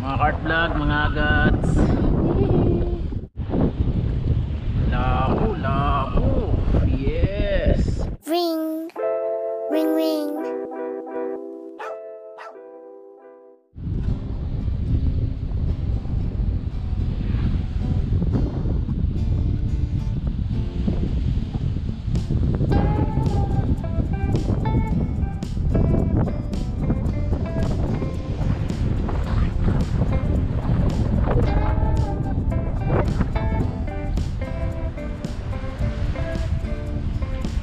Mga cart vlog, mga agats. Labo, labo. Yes. Ring, ring, ring.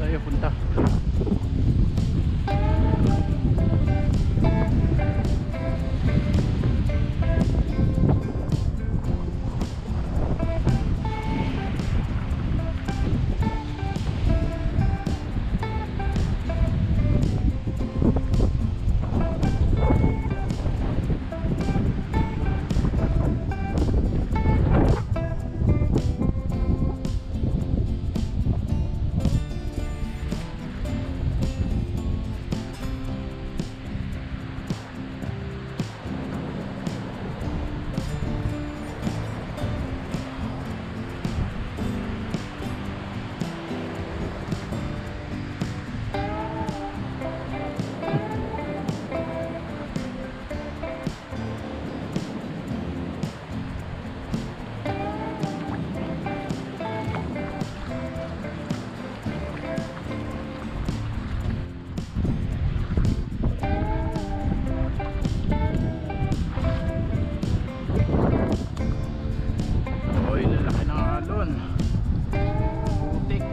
Tayo punta. Oy, lalaki ng alon. Putik.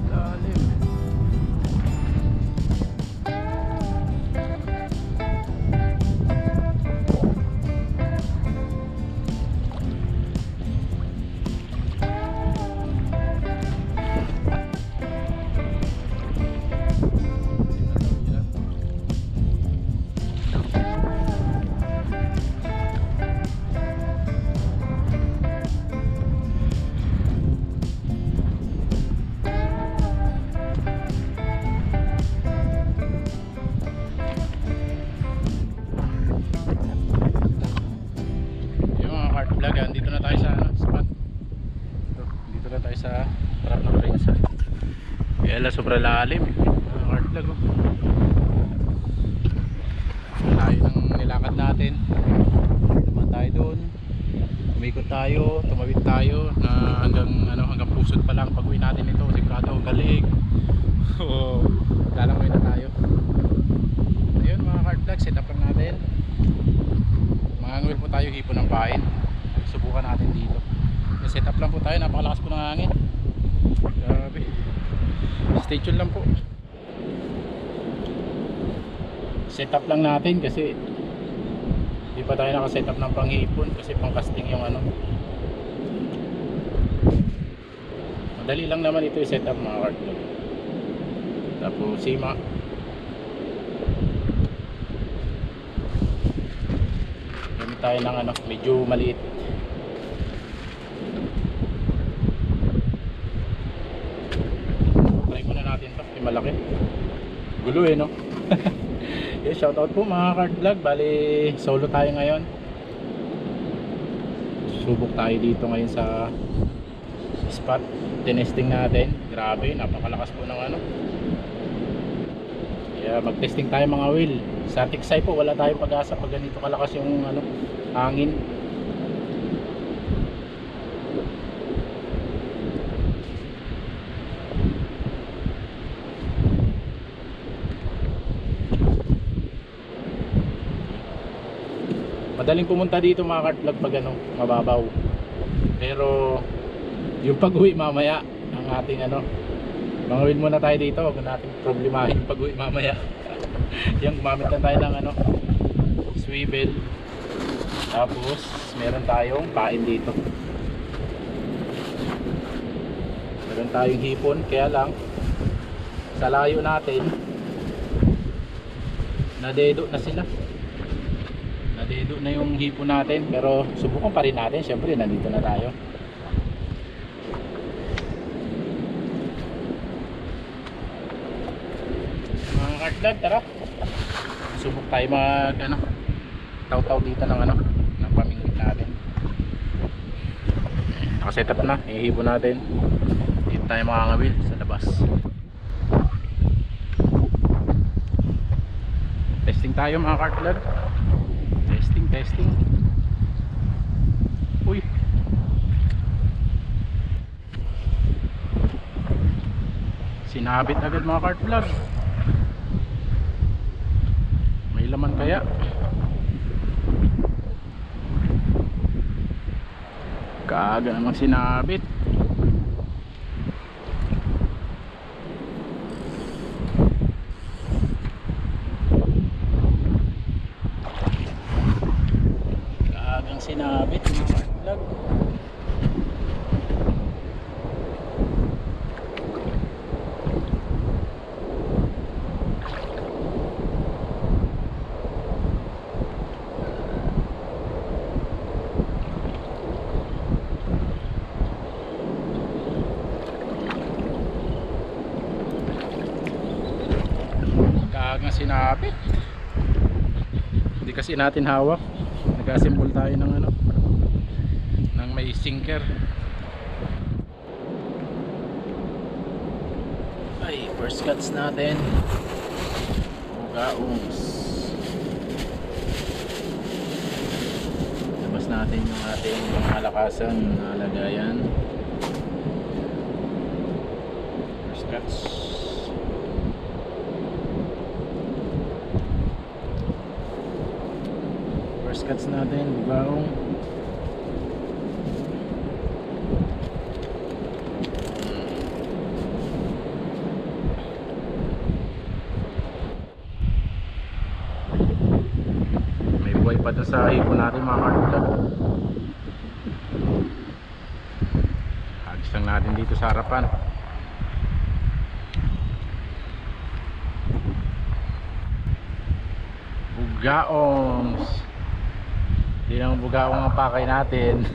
Lalim. Yung mga cart vlog, dito na tayo sa spot. Dito na tayo sa trap ng Prince. Kaya lang sobrang lalim. Mga cart vlog, oh. Layo ng nilakad natin. Tuman tayo doon. Umikot tayo, tumawid tayo na hanggang pusod pa lang. Pag-uwi natin ito, sigurado galing. So, lalangoy na tayo. Ayun mga cart vlog, set up lang natin. Manganguil po tayo hipon ng pain. Subukan natin dito. Set up lang po tayo, napakalakas po ng hangin. Grabe. Stay tuned lang po. Set up lang natin kasi hindi pa tayo nakaset up ng panghipon kasi pang casting yung madali lang naman ito i-set up mga cart vlog. Tapos sima. Gamit tayo ng medyo maliit. Try muna natin to, malaki. Gulo no. Yeah, shoutout po mga cart vlog. Bali solo tayo ngayon. Subok tayo dito ngayon sa spot. Tinesting natin. Grabe, napakalakas po ng Kaya mag-testing tayo mga wheel. Sa Tiksay po wala tayong pag-asa pag ganito kalakas yung hangin. madaling pumunta dito mga kartlag pag ano, mababaw. Pero yung pag-uwi mamaya ang ating ano, mangawin muna tayo dito, huwag natin problemahin yung pag-uwi mamaya. Yung gumamit lang tayo ng ano, swivel. Tapos meron tayong pain dito. Meron tayong hipon, kaya lang sa layo natin nadedo na sila. Nadedo na yung hipon natin, pero subukan pa rin natin, syempre nandito na tayo. Mga kartlag, tara, subok tayo mag ano, taw-taw dito ng ano, ng pamingwit natin. Nakaset up na, ihipon natin. Dito tayo makangawil sa labas. Testing tayo mga kartlag. Testing. Uy. Sinabit agad mga kartlag. May laman kaya? Kaaga namang sinabit. Sinabit mga kartlag. Kagang sinabit. Hindi kasi natin hawak. Nag-assemble tayo ng ano, ng may sinker. Ay, first cuts natin. Gaungs. Labas natin yung ating malakasan na lagayan. First cuts. First cuts natin, bugaong. May buhay pa doon sa hipon natin mga kartlag. Hagis lang natin dito sa harapan. Bugaongs. Hindi lang bugaong ang pakay natin.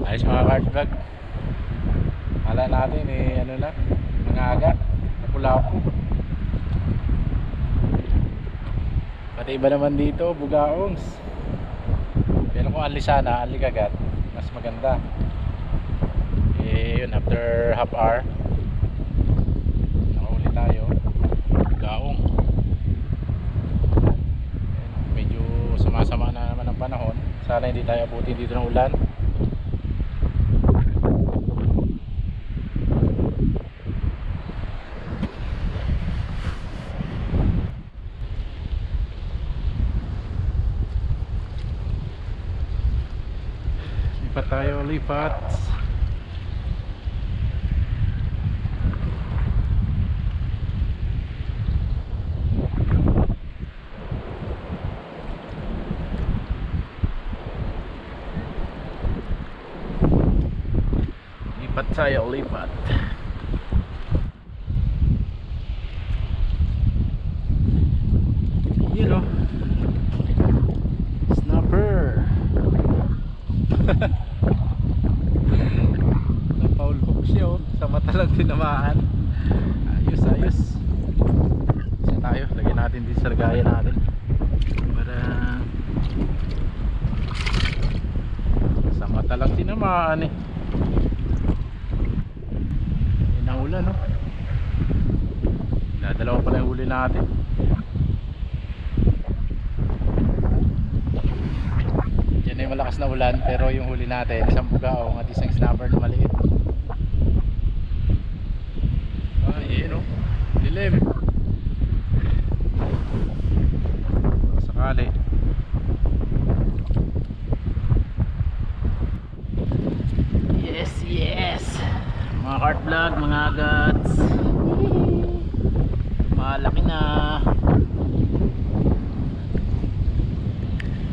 Ayos mga kartlag. Hala natin eh, ano na, nangaga, napula-po. Pati iba naman dito, bugaongs. Pero kung anli sana, anli kagat, mas maganda. Eh yun, after half hour nakahuli tayo, bugaong. Sumasama na naman ang panahon. Sana hindi tayo abutin dito ng ulan. Lipat tayo, lipat. Lipat tayo, lipat. Yun o, snapper. Napaul hook siya o, sa mata lang tinamaan. Ayos, ayos. Kasi tayo, lagyan natin din sa lagayan natin para sa mata lang tinamaan eh. Ulan no. Dadalawa pala yung huli natin. Diyan na yung malakas na ulan, pero yung huli natin isang bugaong at isang snapper na maliit. Ay, no. Dilim. Bali. Yes, yes. Mga cart vlog, mga agats. Lumalaki na.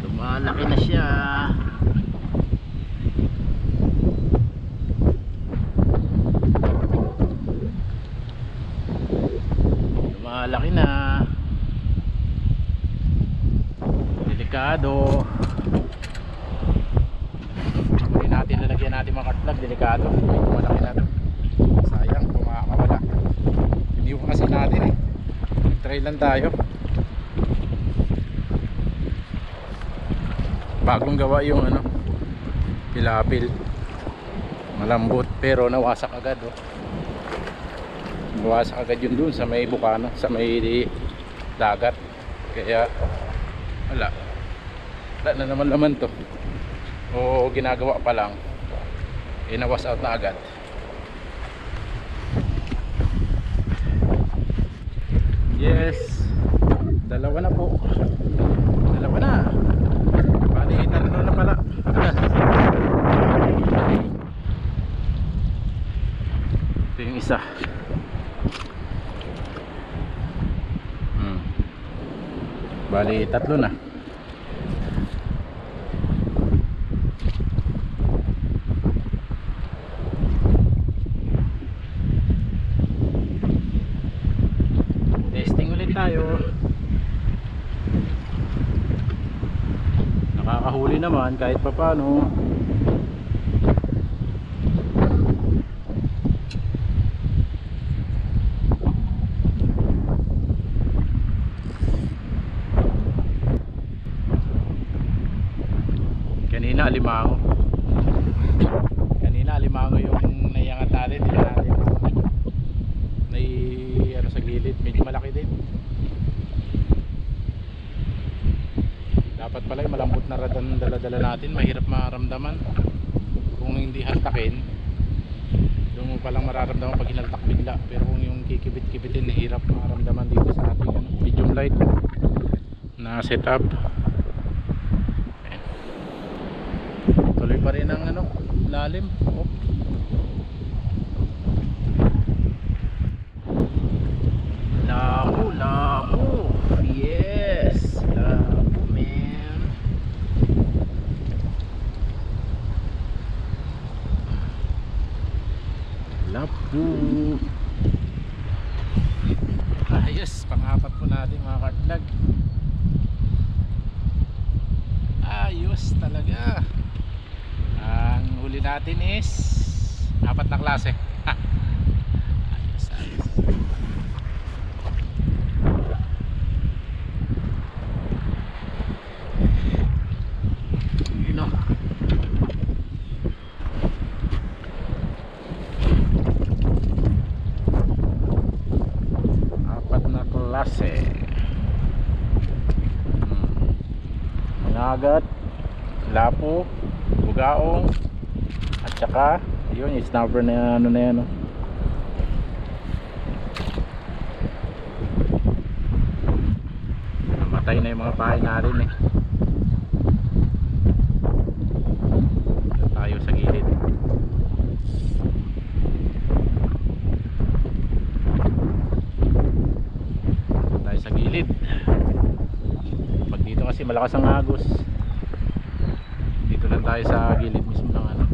Lumalaki na siya. Lumalaki na. Delikado. Hindi natin lalagyan natin mga cart vlog. Delikado. Medyo malaki na to. Sayang kung makakawala. Hindi ko kasi natin eh. Try lang tayo. Bagong gawa yung ano, pilapil. Malambot pero nawasak agad oh. Nawasak agad yun dun sa may bukana, sa may dagat. Kaya wala na naman laman to. O ginagawa pa lang. Inawas out na agad. Yes. Dalawa na po. Dalawa na. Bali, tatlo na pala. Ito yung isa. Bali, tatlo na. Testing ulit tayo. Nakakahuli naman kahit papano. Kanina alimango. Kanina alimango yung naiangat natin. Hindi natin ano sa gilid. Medyo malaki din. Dapat pala yung malambot na radan dala-dala natin. Mahirap maramdaman. Kung hindi hantakin, yung palang mararamdaman pag hinaltak bigla. Pero kung yung kikibit-kibitin, hirap maramdaman dito sa ating medium light na setup. Tuloy pa rin ang ano, lalim. Oh. Labo, labo. Yes, labo, man. Labo. Ayos, pang-apat po natin mga cart vlog. Ayos talaga. Ang huli natin is 4 na klase. Ayos, ayos. Yun o. 4 na klase. Mangagat, lapo, bugaong, at saka yun yung snapper na ano na yan oh. Namatay na yung mga pahay natin eh. Doon tayo sa gilid. Doon tayo sa gilid. Pag dito kasi malakas ang agos, dito lang tayo sa gilid mismo ng ano.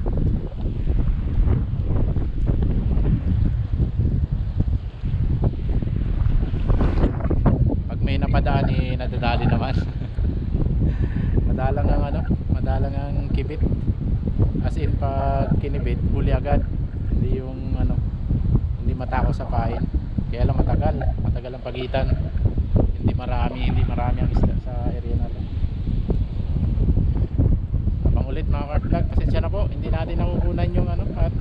Pag may napadaan eh nadadali naman. Madalang ang ano, madalang ang kibit. As in pag kinibit, huli agad. Hindi yung ano, hindi matako sa pain. Kaya lang matagal ang pagitan. Hindi marami ang isda sa area natin. Abang ulit mga cart vlog, pasensya na po, hindi natin nakukunan yung ano at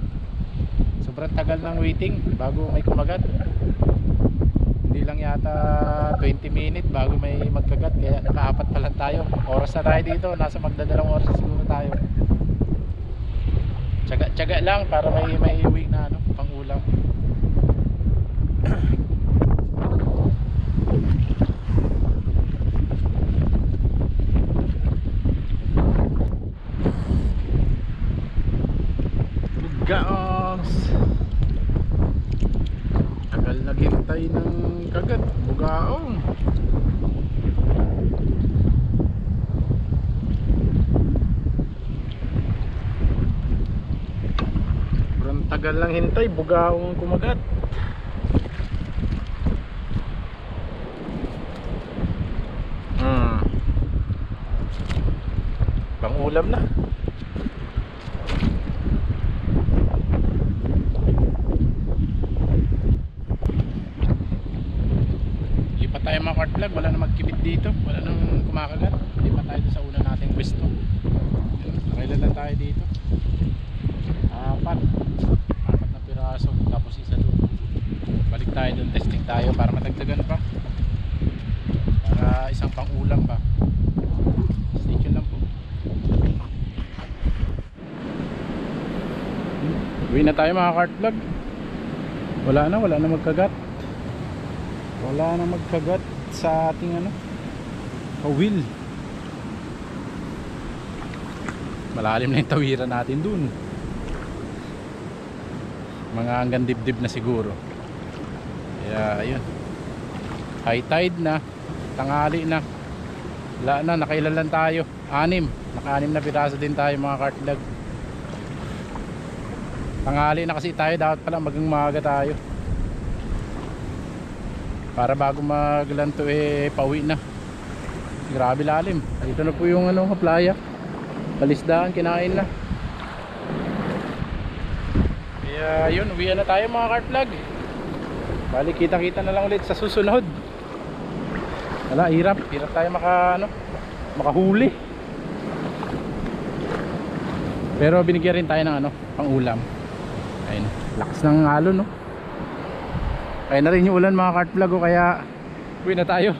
sobrang tagal ng waiting bago may kumagat. Hindi lang yata 20 minutes bago may magkagat, kaya nakaapat pa lang tayo. Oras na tayo dito, nasa magdadalawang oras siguro tayo. Tiyaga lang para may iwi na ano, pang ulam. Gaos. Tagal naghintay ng kagat, bugaong. Sobrang tagal lang hintay, bugaong kumagat. Pang ulam na. Lipat tayo mga cart vlog, wala na magkibit dito, wala nang kumakagat. Lipat tayo sa una nating pwesto. Nakailan lang tayo dito. Apat na piraso, tapos isa doon. Balik tayo doon, testing tayo para matagdagan pa, para isang pang ulam pa. Stay tuned lang po. Uwi na tayo mga cart vlog. Wala na magkagat. Wala na magkagat sa ating wheel. Malalim na yung tawiran natin dun. Mga hanggang dibdib na siguro. Kaya ayun, high tide na, tanghali na. Wala na, nakailan lang tayo. Naka-6 na piraso din tayo mga cart vlog. Tanghali na kasi tayo, dapat pala magang maaga tayo para bago maglanto pauwi na. Grabe lalim. Dito na po yung playa, palisdaan, kinain na. Kaya yun, uwi na tayo mga cart vlog. Balik, kita-kita na lang ulit sa susunod. Wala, hirap tayo makahuli. Pero binigyan rin tayo ng pang ulam. Ayun, lakas ng alon, no? Kaya na rin yung ulan mga cart vlog, kaya uwi na tayo.